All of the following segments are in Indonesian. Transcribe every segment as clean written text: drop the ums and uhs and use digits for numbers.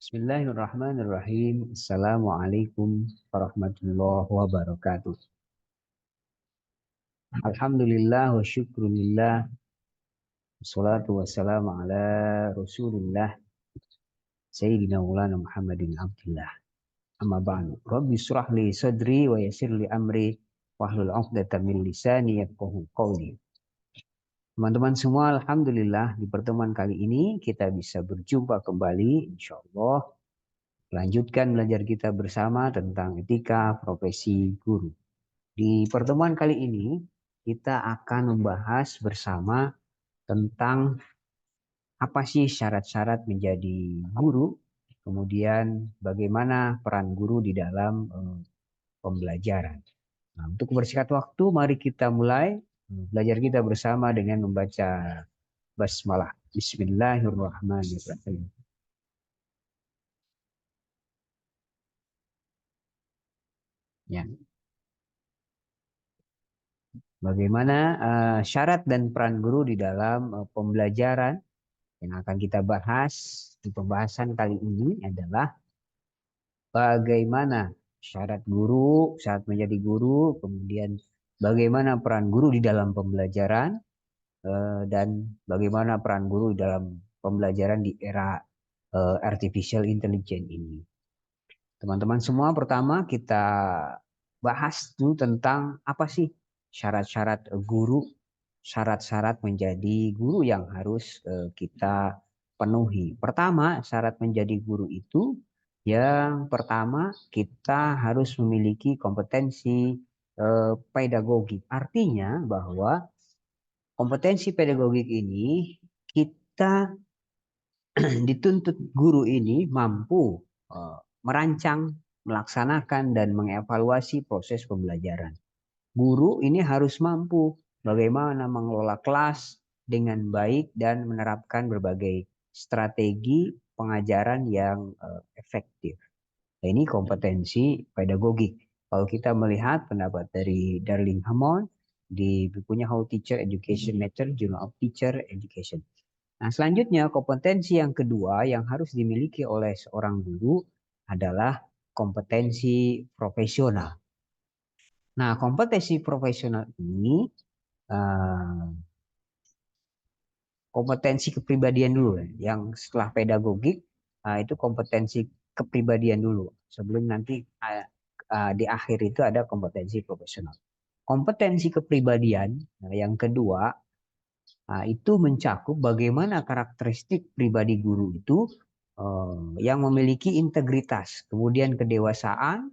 Bismillahirrahmanirrahim. Assalamualaikum warahmatullahi wabarakatuh. Alhamdulillah wa syukrulillah. Wassalatu wassalamu ala rasulillah. Sayyidina Maulana Muhammadin Abdillah. Amma ba'du. Rabbi surah li sadri wa yasir li amri. Wahlul 'uqdatam min lisani yafqahu qawli. Teman-teman semua, Alhamdulillah di pertemuan kali ini kita bisa berjumpa kembali insyaallah. Lanjutkan belajar kita bersama tentang etika profesi guru. Di pertemuan kali ini, kita akan membahas bersama tentang apa sih syarat-syarat menjadi guru, kemudian bagaimana peran guru di dalam pembelajaran. Nah, untuk mempersingkat waktu, mari kita mulai belajar kita bersama dengan membaca basmalah. Bismillahirrahmanirrahim. Ya. Bagaimana syarat dan peran guru di dalam pembelajaran yang akan kita bahas di pembahasan kali ini adalah bagaimana syarat menjadi guru, kemudian bagaimana peran guru di dalam pembelajaran, dan bagaimana peran guru di dalam pembelajaran di era artificial intelligence ini. Teman-teman semua, pertama kita bahas dulu tentang apa sih syarat-syarat guru, syarat-syarat menjadi guru yang harus kita penuhi. Pertama, syarat menjadi guru itu yang pertama kita harus memiliki kompetensi pedagogik. Artinya bahwa kompetensi pedagogik ini kita dituntut guru ini mampu merancang, melaksanakan, dan mengevaluasi proses pembelajaran. Guru ini harus mampu bagaimana mengelola kelas dengan baik dan menerapkan berbagai strategi pengajaran yang efektif. Nah, ini kompetensi pedagogik. Kalau kita melihat pendapat dari Darling Hammond di bukunya How Teacher Education Matter, Journal of Teacher Education. Nah, selanjutnya kompetensi yang kedua yang harus dimiliki oleh seorang guru adalah kompetensi profesional. Nah, kompetensi profesional ini kompetensi kepribadian dulu, yang setelah pedagogik itu kompetensi kepribadian dulu. Sebelum nanti di akhir itu ada kompetensi profesional. Kompetensi kepribadian yang kedua itu mencakup bagaimana karakteristik pribadi guru itu yang memiliki integritas, kemudian kedewasaan,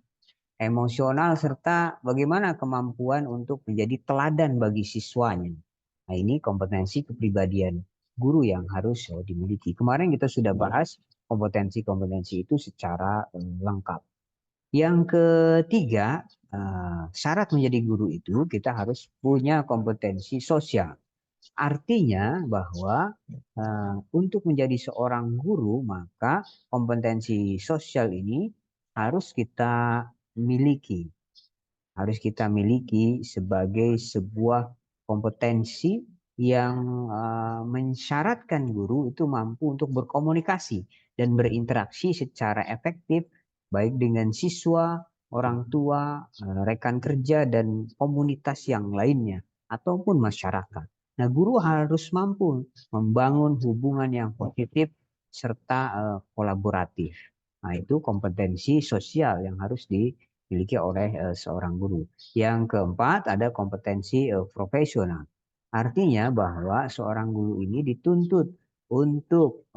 emosional, serta bagaimana kemampuan untuk menjadi teladan bagi siswanya. Nah, ini kompetensi kepribadian guru yang harus dimiliki. Kemarin kita sudah bahas kompetensi-kompetensi itu secara lengkap. Yang ketiga, syarat menjadi guru itu kita harus punya kompetensi sosial. Artinya bahwa untuk menjadi seorang guru, maka kompetensi sosial ini harus kita miliki. Harus kita miliki sebagai sebuah kompetensi yang mensyaratkan guru itu mampu untuk berkomunikasi dan berinteraksi secara efektif baik dengan siswa, orang tua, rekan kerja, dan komunitas yang lainnya ataupun masyarakat. Nah, guru harus mampu membangun hubungan yang positif serta kolaboratif. Nah, itu kompetensi sosial yang harus dimiliki oleh seorang guru. Yang keempat, ada kompetensi profesional. Artinya bahwa seorang guru ini dituntut untuk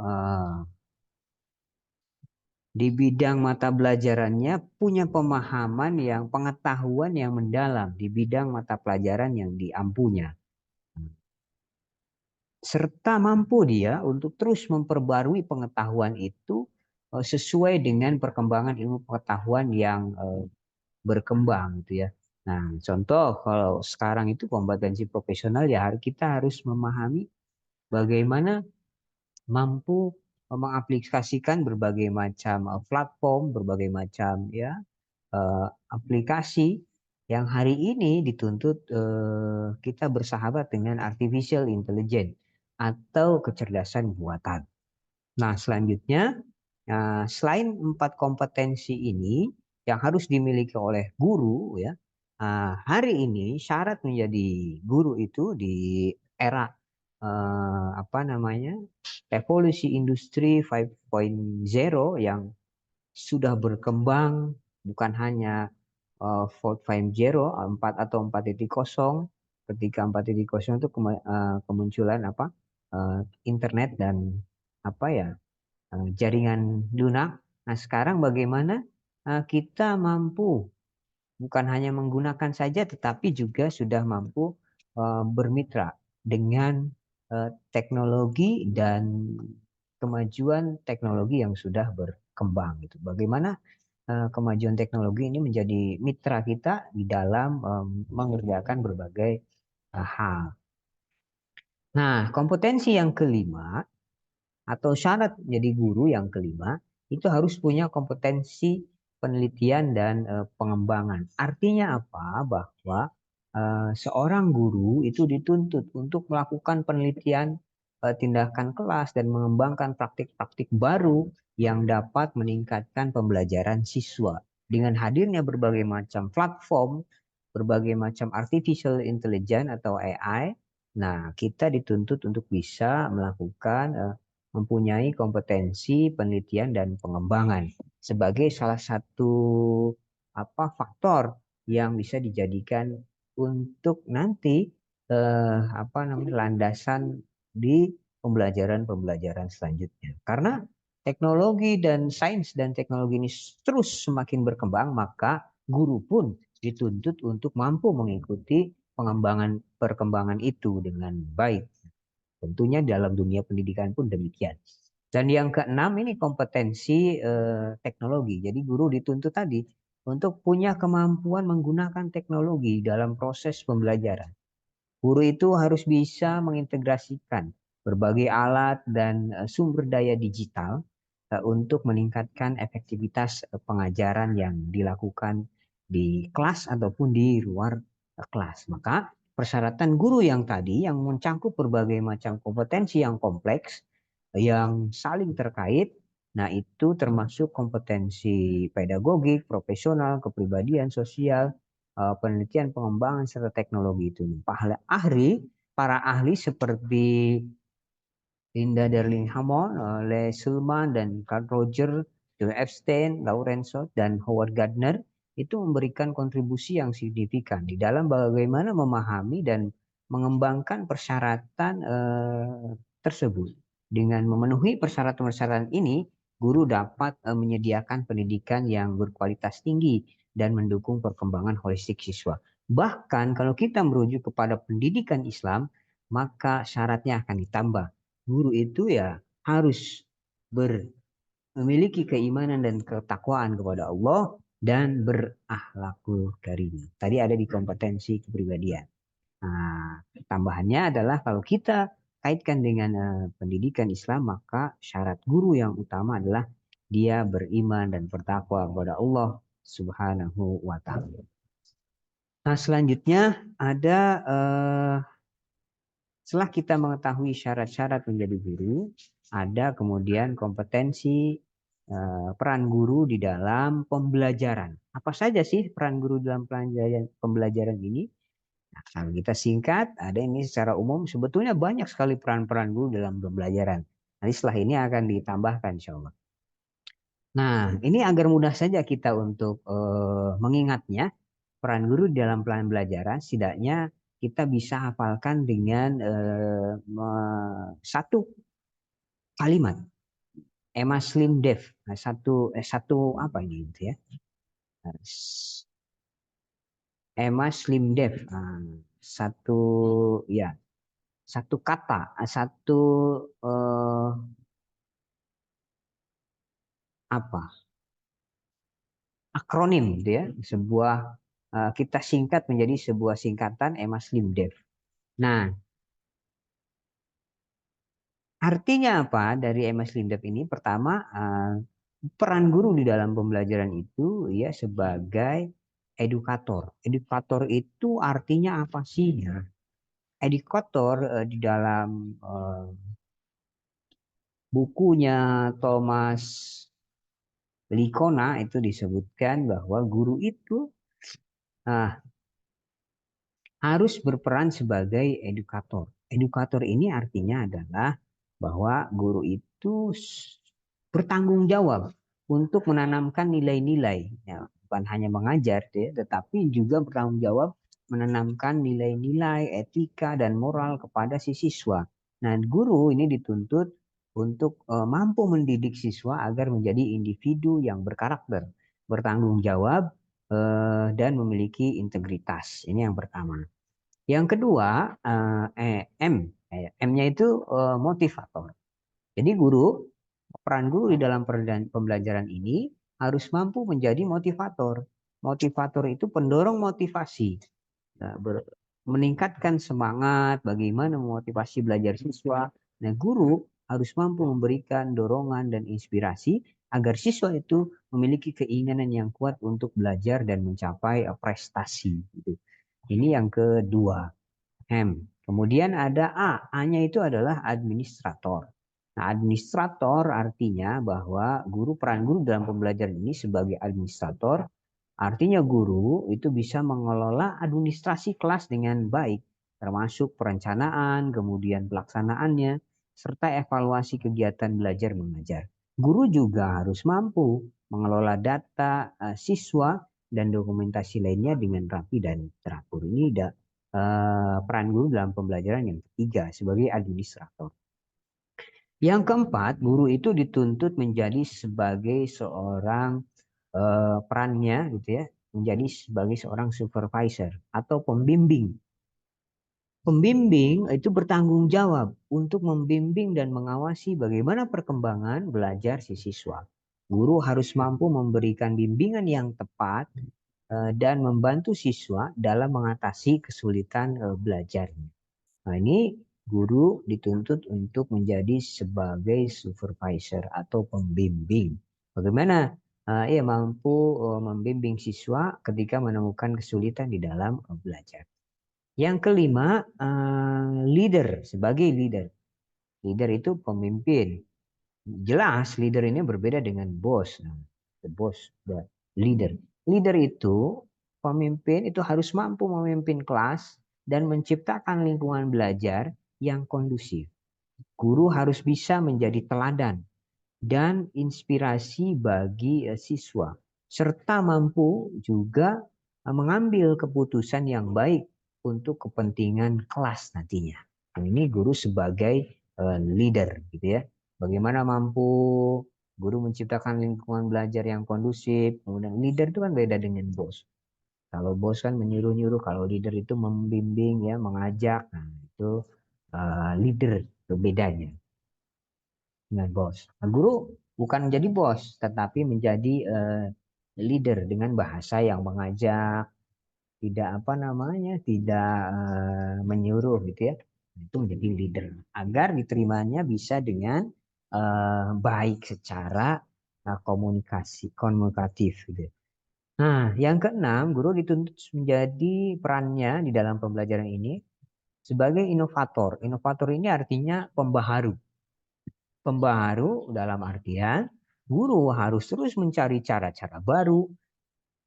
di bidang mata pelajarannya punya pemahaman pengetahuan yang mendalam di bidang mata pelajaran yang diampunya. Serta mampu dia untuk terus memperbarui pengetahuan itu sesuai dengan perkembangan ilmu pengetahuan yang berkembang gitu ya. Nah, contoh kalau sekarang itu kompetensi profesional ya kita harus memahami bagaimana mampu mengaplikasikan berbagai macam platform, berbagai macam ya aplikasi yang hari ini dituntut kita bersahabat dengan artificial intelligence atau kecerdasan buatan. Nah, selanjutnya Nah, selain 4 kompetensi ini yang harus dimiliki oleh guru ya, hari ini syarat menjadi guru itu di era apa namanya revolusi industri 5.0 yang sudah berkembang bukan hanya 4.0 atau 4.0 ketika 4.0 itu kemunculan apa internet dan apa ya jaringan lunak. Nah, sekarang bagaimana kita mampu bukan hanya menggunakan saja, tetapi juga sudah mampu bermitra dengan teknologi dan kemajuan teknologi yang sudah berkembang. Gitu. Bagaimana kemajuan teknologi ini menjadi mitra kita di dalam mengerjakan berbagai hal. Nah, kompetensi yang kelima atau syarat jadi guru yang kelima itu harus punya kompetensi penelitian dan pengembangan. Artinya apa? Bahwa seorang guru itu dituntut untuk melakukan penelitian tindakan kelas dan mengembangkan praktik-praktik baru yang dapat meningkatkan pembelajaran siswa. Dengan hadirnya berbagai macam platform, berbagai macam artificial intelligence atau AI, nah kita dituntut untuk bisa melakukan mempunyai kompetensi penelitian dan pengembangan sebagai salah satu faktor yang bisa dijadikan untuk nanti apa namanya landasan di pembelajaran-pembelajaran selanjutnya. Karena teknologi dan sains dan teknologi ini terus semakin berkembang, maka guru pun dituntut untuk mampu mengikuti pengembangan perkembangan itu dengan baik. Tentunya dalam dunia pendidikan pun demikian. Dan yang keenam ini kompetensi teknologi. Jadi guru dituntut tadi untuk punya kemampuan menggunakan teknologi dalam proses pembelajaran. Guru itu harus bisa mengintegrasikan berbagai alat dan sumber daya digital untuk meningkatkan efektivitas pengajaran yang dilakukan di kelas ataupun di luar kelas. Maka persyaratan guru yang tadi yang mencakup berbagai macam kompetensi yang kompleks yang saling terkait. Nah, itu termasuk kompetensi pedagogik, profesional, kepribadian, sosial, penelitian, pengembangan, serta teknologi itu. Para ahli seperti Linda Darling Hammond, Les Sulman, dan Carl Roger, Joe Epstein, Lorenzo, dan Howard Gardner itu memberikan kontribusi yang signifikan di dalam bagaimana memahami dan mengembangkan persyaratan tersebut. Dengan memenuhi persyaratan-persyaratan ini, guru dapat menyediakan pendidikan yang berkualitas tinggi dan mendukung perkembangan holistik siswa. Bahkan kalau kita merujuk kepada pendidikan Islam, maka syaratnya akan ditambah guru itu ya harus memiliki keimanan dan ketakwaan kepada Allah dan berakhlakul karim. Tadi ada di kompetensi kepribadian. Nah, tambahannya adalah kalau kita kaitkan dengan pendidikan Islam, maka syarat guru yang utama adalah dia beriman dan bertakwa kepada Allah Subhanahu wa taala. Nah, selanjutnya ada setelah kita mengetahui syarat-syarat menjadi guru, ada kemudian kompetensi peran guru di dalam pembelajaran. Apa saja sih peran guru dalam pembelajaran ini? Nah, kalau kita singkat, ada ini secara umum, sebetulnya banyak sekali peran-peran guru dalam pembelajaran. Nanti setelah ini akan ditambahkan insya Allah. Nah, ini agar mudah saja kita untuk mengingatnya, peran guru dalam pembelajaran, setidaknya kita bisa hafalkan dengan satu kalimat. Emma Slim Dev. Nah, satu apa ini gitu ya? Emma Slim Dev. Nah, satu ya, satu kata, satu eh, apa? Akronim gitu ya. Sebuah kita singkat menjadi sebuah singkatan Emma Slim Dev. Nah, artinya apa dari MS Lindep ini? Pertama, peran guru di dalam pembelajaran itu ya sebagai edukator. Edukator itu artinya apa sih? Ya? Edukator di dalam bukunya Thomas Likona itu disebutkan bahwa guru itu ah, harus berperan sebagai edukator. Edukator ini artinya adalah bahwa guru itu bertanggung jawab untuk menanamkan nilai-nilai. Ya, bukan hanya mengajar, ya, tetapi juga bertanggung jawab menanamkan nilai-nilai etika dan moral kepada si siswa. Nah, guru ini dituntut untuk mampu mendidik siswa agar menjadi individu yang berkarakter, bertanggung jawab, dan memiliki integritas. Ini yang pertama. Yang kedua, M. M-nya itu motivator. Jadi peran guru di dalam pembelajaran ini harus mampu menjadi motivator. Motivator itu pendorong motivasi. Nah, meningkatkan semangat, bagaimana memotivasi belajar siswa. Nah, guru harus mampu memberikan dorongan dan inspirasi agar siswa itu memiliki keinginan yang kuat untuk belajar dan mencapai prestasi. Gitu. Ini yang kedua. M. Kemudian ada A. A-nya itu adalah administrator. Nah, administrator artinya bahwa peran guru dalam pembelajaran ini sebagai administrator, artinya guru itu bisa mengelola administrasi kelas dengan baik, termasuk perencanaan, kemudian pelaksanaannya, serta evaluasi kegiatan belajar mengajar. Guru juga harus mampu mengelola data siswa dan dokumentasi lainnya dengan rapi dan teratur. Ini peran guru dalam pembelajaran yang ketiga sebagai administrator. Yang keempat, guru itu dituntut menjadi sebagai seorang perannya gitu ya, menjadi sebagai seorang supervisor atau pembimbing. Pembimbing itu bertanggung jawab untuk membimbing dan mengawasi bagaimana perkembangan belajar si siswa. Guru harus mampu memberikan bimbingan yang tepat dan membantu siswa dalam mengatasi kesulitan belajarnya. Nah, ini guru dituntut untuk menjadi sebagai supervisor atau pembimbing. Bagaimana ia mampu membimbing siswa ketika menemukan kesulitan di dalam belajar. Yang kelima, leader sebagai leader. Leader itu pemimpin. Jelas leader ini berbeda dengan bos. Nah, the boss, the leader. Leader itu pemimpin itu harus mampu memimpin kelas dan menciptakan lingkungan belajar yang kondusif. Guru harus bisa menjadi teladan dan inspirasi bagi siswa serta mampu juga mengambil keputusan yang baik untuk kepentingan kelas nantinya. Nah, ini guru sebagai leader gitu ya. Bagaimana mampu guru menciptakan lingkungan belajar yang kondusif. Kemudian leader itu kan beda dengan bos. Kalau bos kan menyuruh-nyuruh, kalau leader itu membimbing ya, mengajak. Nah, itu leader itu bedanya dengan bos. Nah, guru bukan menjadi bos, tetapi menjadi leader dengan bahasa yang mengajak, tidak apa namanya, tidak menyuruh gitu ya. Itu menjadi leader agar diterimanya bisa dengan baik secara komunikatif gitu. Nah, yang keenam, guru dituntut menjadi perannya di dalam pembelajaran ini sebagai inovator. Inovator ini artinya pembaharu. Pembaharu dalam artian guru harus terus mencari cara-cara baru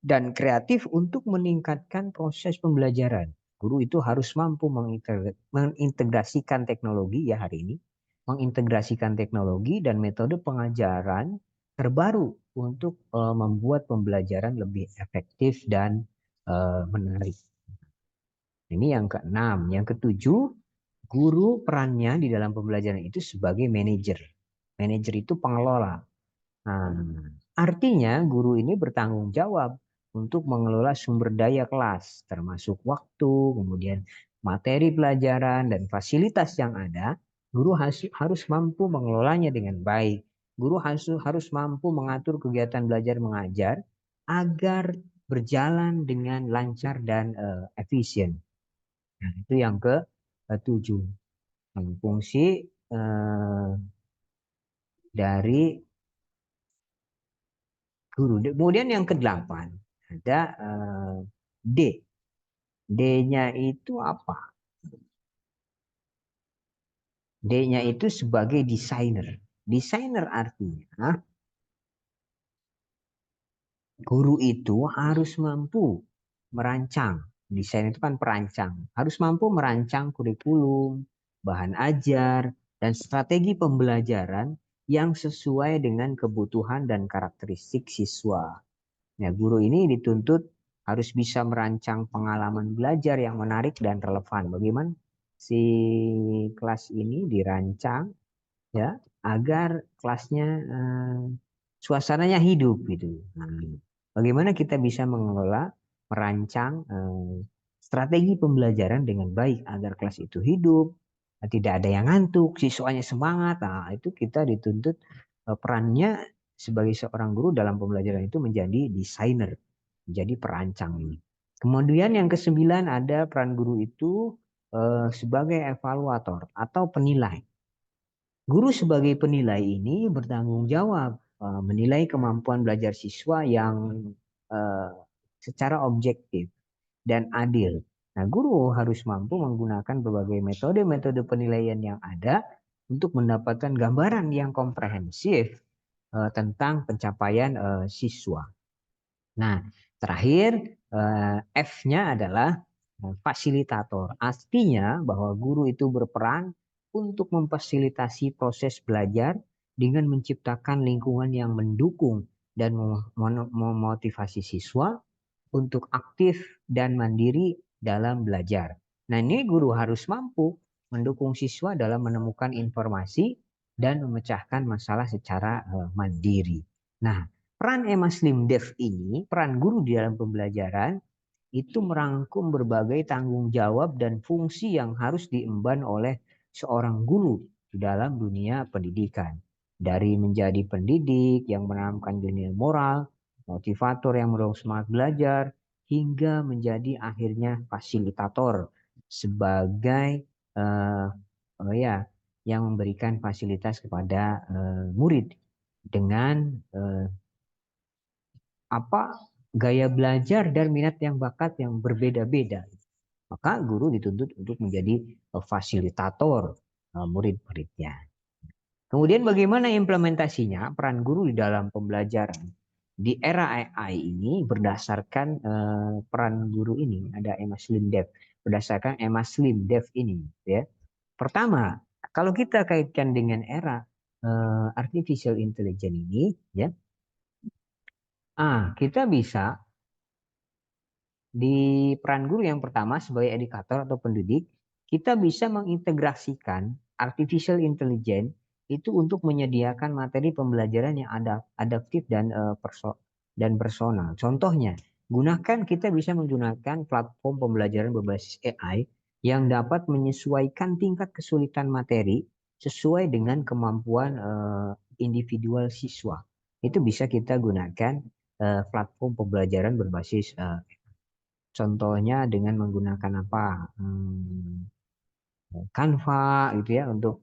dan kreatif untuk meningkatkan proses pembelajaran. Guru itu harus mampu mengintegrasikan teknologi ya hari ini, mengintegrasikan teknologi dan metode pengajaran terbaru untuk membuat pembelajaran lebih efektif dan menarik. Ini yang keenam. Yang ketujuh, guru perannya di dalam pembelajaran itu sebagai manajer. Manajer itu pengelola. Nah, artinya guru ini bertanggung jawab untuk mengelola sumber daya kelas, termasuk waktu, kemudian materi pelajaran dan fasilitas yang ada. Guru harus mampu mengelolanya dengan baik. Guru harus mampu mengatur kegiatan belajar mengajar agar berjalan dengan lancar dan efisien. Nah, itu yang ke-7. Fungsi dari guru. Kemudian yang ke-8 ada D. D-nya itu apa? D-nya itu sebagai desainer. Desainer artinya guru itu harus mampu merancang. Desain itu kan perancang. Harus mampu merancang kurikulum, bahan ajar, dan strategi pembelajaran yang sesuai dengan kebutuhan dan karakteristik siswa. Nah, guru ini dituntut harus bisa merancang pengalaman belajar yang menarik dan relevan. Bagaimana si kelas ini dirancang ya agar kelasnya suasananya hidup gitu. Nah, bagaimana kita bisa mengelola, merancang strategi pembelajaran dengan baik agar kelas itu hidup, tidak ada yang ngantuk, siswanya semangat. Nah, itu kita dituntut perannya sebagai seorang guru dalam pembelajaran itu menjadi desainer, menjadi perancang ini. Kemudian yang kesembilan ada peran guru itu sebagai evaluator atau penilai. Guru sebagai penilai ini bertanggung jawab menilai kemampuan belajar siswa yang eh, secara objektif dan adil. Nah, guru harus mampu menggunakan berbagai metode-metode penilaian yang ada untuk mendapatkan gambaran yang komprehensif tentang pencapaian siswa. Nah, terakhir F-nya adalah fasilitator. Artinya bahwa guru itu berperan untuk memfasilitasi proses belajar dengan menciptakan lingkungan yang mendukung dan memotivasi siswa untuk aktif dan mandiri dalam belajar. Nah, ini guru harus mampu mendukung siswa dalam menemukan informasi dan memecahkan masalah secara mandiri. Nah, peran Emma Slim Dev ini, peran guru di dalam pembelajaran, itu merangkum berbagai tanggung jawab dan fungsi yang harus diemban oleh seorang guru di dalam dunia pendidikan. Dari menjadi pendidik yang menanamkan nilai moral, motivator yang mendorong semangat belajar, hingga menjadi akhirnya fasilitator sebagai ya yang memberikan fasilitas kepada murid dengan apa gaya belajar dan minat yang bakat yang berbeda-beda. Maka guru dituntut untuk menjadi fasilitator murid-muridnya. Kemudian bagaimana implementasinya peran guru di dalam pembelajaran? Di era AI ini berdasarkan peran guru ini ada Emma Slim Dev berdasarkan Emma Slim Dev ini ya. Pertama, kalau kita kaitkan dengan era artificial intelligence ini ya, kita bisa di peran guru yang pertama sebagai edukator atau pendidik, kita bisa mengintegrasikan artificial intelligence itu untuk menyediakan materi pembelajaran yang adaptif dan dan personal. Contohnya, kita bisa menggunakan platform pembelajaran berbasis AI yang dapat menyesuaikan tingkat kesulitan materi sesuai dengan kemampuan individual siswa. Itu bisa kita gunakan platform pembelajaran berbasis contohnya dengan menggunakan apa? Canva gitu ya untuk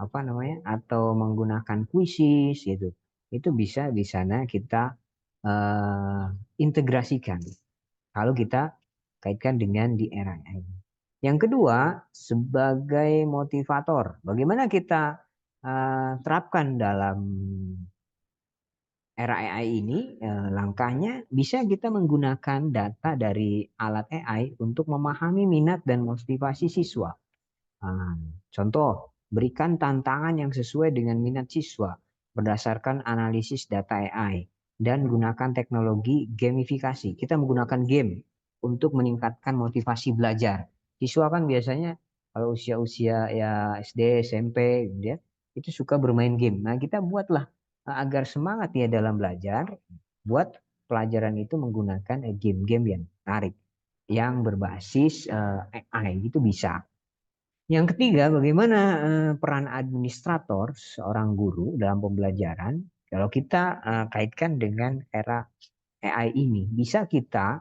apa namanya? Atau menggunakan Quizzes gitu. Itu bisa di sana kita eh, integrasikan kalau kita kaitkan dengan di era ini. Yang kedua, sebagai motivator, bagaimana kita terapkan dalam era AI ini langkahnya bisa kita menggunakan data dari alat AI untuk memahami minat dan motivasi siswa. Nah, contoh, berikan tantangan yang sesuai dengan minat siswa berdasarkan analisis data AI dan gunakan teknologi gamifikasi. Kita menggunakan game untuk meningkatkan motivasi belajar. Siswa kan biasanya kalau usia-usia ya SD, SMP, gitu ya, itu suka bermain game. Nah, kita buatlah agar semangat ya dalam belajar, buat pelajaran itu menggunakan game-game yang menarik, yang berbasis AI itu bisa. Yang ketiga, bagaimana peran administrator seorang guru dalam pembelajaran? Kalau kita kaitkan dengan era AI ini, bisa kita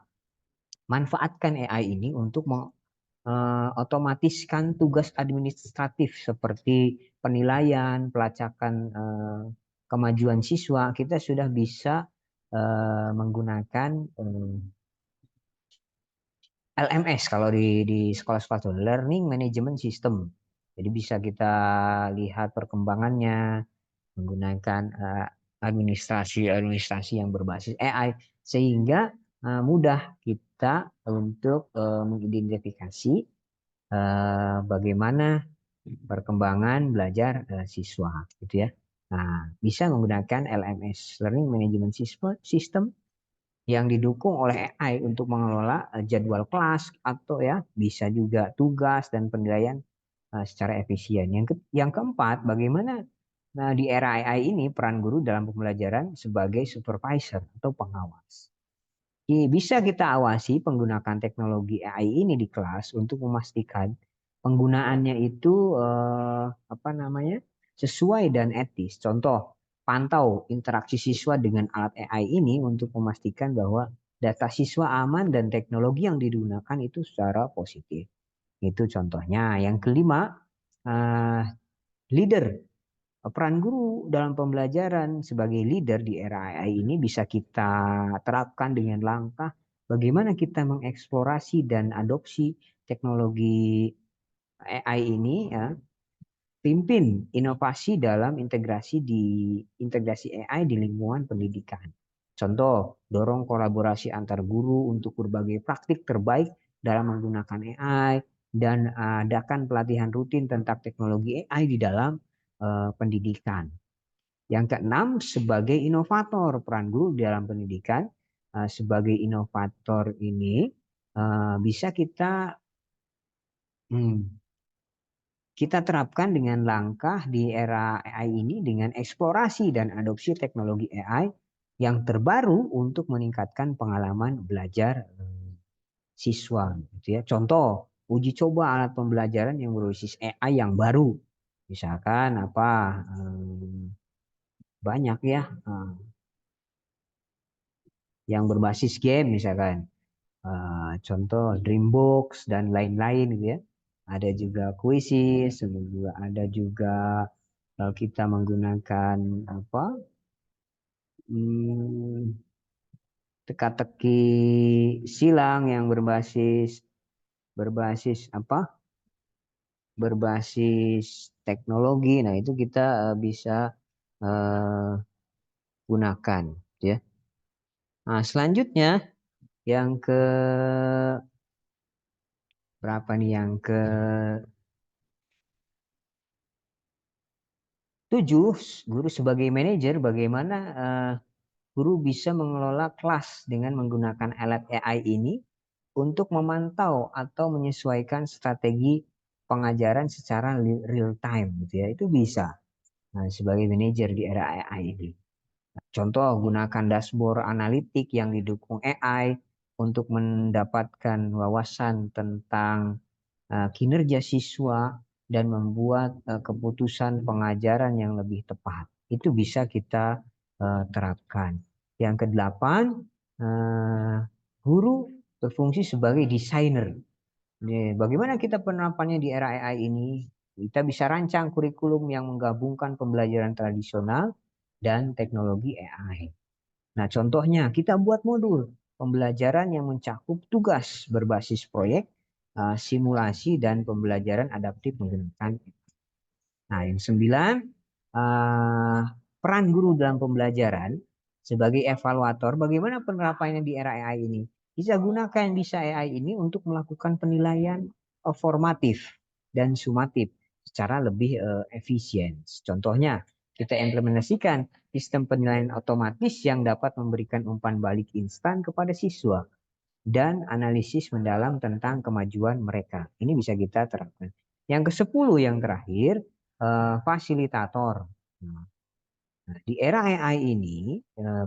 manfaatkan AI ini untuk otomatiskan tugas administratif seperti penilaian, pelacakan kemajuan siswa. Kita sudah bisa menggunakan LMS kalau di sekolah-sekolah itu Learning Management System. Jadi bisa kita lihat perkembangannya menggunakan administrasi yang berbasis AI sehingga mudah kita untuk mengidentifikasi bagaimana perkembangan belajar siswa gitu ya. Nah, bisa menggunakan LMS Learning Management System yang didukung oleh AI untuk mengelola jadwal kelas atau ya bisa juga tugas dan penilaian secara efisien. Yang keempat, bagaimana di era AI ini peran guru dalam pembelajaran sebagai supervisor atau pengawas. Bisa kita awasi penggunaan teknologi AI ini di kelas untuk memastikan penggunaannya itu apa namanya sesuai dan etis. Contoh, pantau interaksi siswa dengan alat AI ini untuk memastikan bahwa data siswa aman dan teknologi yang digunakan itu secara positif. Itu contohnya. Yang kelima, eh, leader. Peran guru dalam pembelajaran sebagai leader di era AI ini bisa kita terapkan dengan langkah bagaimana kita mengeksplorasi dan adopsi teknologi AI ini ya, pimpin inovasi dalam integrasi AI di lingkungan pendidikan. Contoh, dorong kolaborasi antar guru untuk berbagai praktik terbaik dalam menggunakan AI dan adakan pelatihan rutin tentang teknologi AI di dalam pendidikan. Yang keenam, sebagai inovator, peran guru dalam pendidikan sebagai inovator ini bisa hmm, kita terapkan dengan langkah di era AI ini dengan eksplorasi dan adopsi teknologi AI yang terbaru untuk meningkatkan pengalaman belajar siswa. Gitu ya. Contoh, uji coba alat pembelajaran yang berbasis AI yang baru. Misalkan apa banyak ya yang berbasis game misalkan. Contoh Dreambox dan lain-lain gitu ya. Ada juga Quizzes, ada juga kita menggunakan apa hmm, teka-teki silang yang berbasis apa berbasis teknologi. Nah itu kita bisa uh, gunakan ya. Nah selanjutnya yang ke berapa nih yang ke 7, guru sebagai manajer, bagaimana guru bisa mengelola kelas dengan menggunakan alat AI ini untuk memantau atau menyesuaikan strategi pengajaran secara real time gitu ya. Itu bisa. Nah, sebagai manajer di era AI ini. Contoh, gunakan dashboard analitik yang didukung AI untuk mendapatkan wawasan tentang kinerja siswa dan membuat keputusan pengajaran yang lebih tepat. Itu bisa kita terapkan. Yang kedelapan, eh, guru berfungsi sebagai desainer. Bagaimana kita penerapannya di era AI ini? Kita bisa rancang kurikulum yang menggabungkan pembelajaran tradisional dan teknologi AI. Nah, contohnya kita buat modul pembelajaran yang mencakup tugas berbasis proyek, simulasi, dan pembelajaran adaptif menggunakan. Nah, yang sembilan, eh, peran guru dalam pembelajaran sebagai evaluator. Bagaimana penerapannya di era AI ini? Bisa AI ini untuk melakukan penilaian formatif dan sumatif secara lebih efisien. Contohnya, kita implementasikan sistem penilaian otomatis yang dapat memberikan umpan balik instan kepada siswa dan analisis mendalam tentang kemajuan mereka. Ini bisa kita terapkan. Yang ke-10 yang terakhir, fasilitator. Nah, di era AI ini,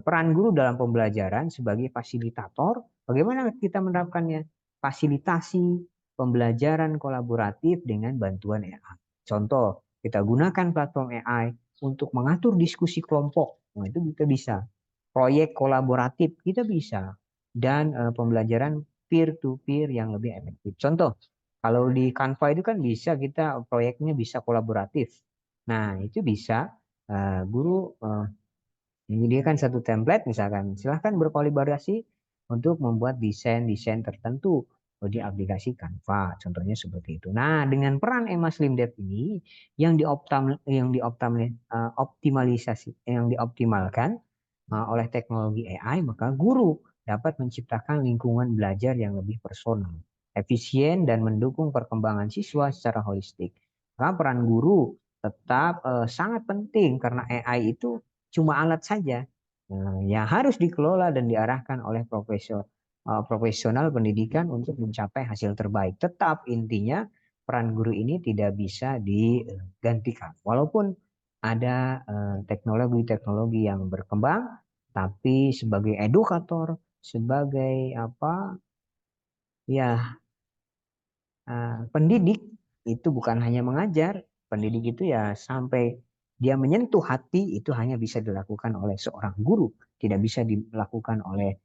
peran guru dalam pembelajaran sebagai fasilitator, bagaimana kita menerapkannya? Fasilitasi pembelajaran kolaboratif dengan bantuan AI. Contoh, kita gunakan platform AI untuk mengatur diskusi kelompok. Nah, itu kita bisa. Proyek kolaboratif kita bisa. Dan pembelajaran peer-to-peer yang lebih efektif. Contoh, kalau di Canva itu kan bisa kita proyeknya bisa kolaboratif. Nah, itu bisa guru menyediakan satu template misalkan silahkan berkolaborasi untuk membuat desain-desain tertentu di aplikasi Canva, contohnya seperti itu. Nah, dengan peran Emma Slim Dev ini yang dioptimalkan oleh teknologi AI, maka guru dapat menciptakan lingkungan belajar yang lebih personal, efisien, dan mendukung perkembangan siswa secara holistik. Maka peran guru tetap sangat penting karena AI itu cuma alat saja yang harus dikelola dan diarahkan oleh profesional pendidikan untuk mencapai hasil terbaik. Tetap intinya peran guru ini tidak bisa digantikan. Walaupun ada teknologi-teknologi yang berkembang, tapi sebagai edukator, sebagai apa ya pendidik itu bukan hanya mengajar, pendidik itu ya sampai dia menyentuh hati itu hanya bisa dilakukan oleh seorang guru, tidak bisa dilakukan oleh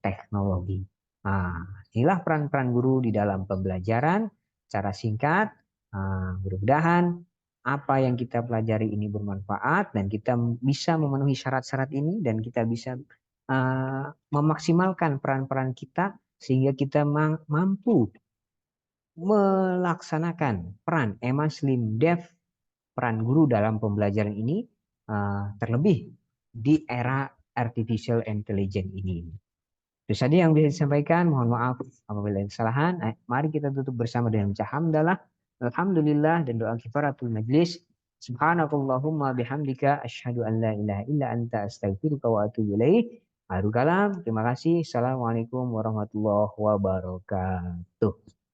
teknologi. Nah, inilah peran-peran guru di dalam pembelajaran. Cara singkat, mudah-mudahan apa yang kita pelajari ini bermanfaat dan kita bisa memenuhi syarat-syarat ini dan kita bisa memaksimalkan peran-peran kita sehingga kita mampu melaksanakan peran Emma Slim Dev, peran guru dalam pembelajaran ini, terlebih di era artificial intelligence ini. Itu saja yang bisa disampaikan. Mohon maaf apabila ada kesalahan. Mari kita tutup bersama dengan baca hamdalah, alhamdulillah, dan doa kifaratul majlis. Subhanakallahumma bihamdika asyhadu an la ilaha illa anta astaghfiruka wa atubu ilaik. Akhirul kalam. Terima kasih. Assalamualaikum warahmatullahi wabarakatuh.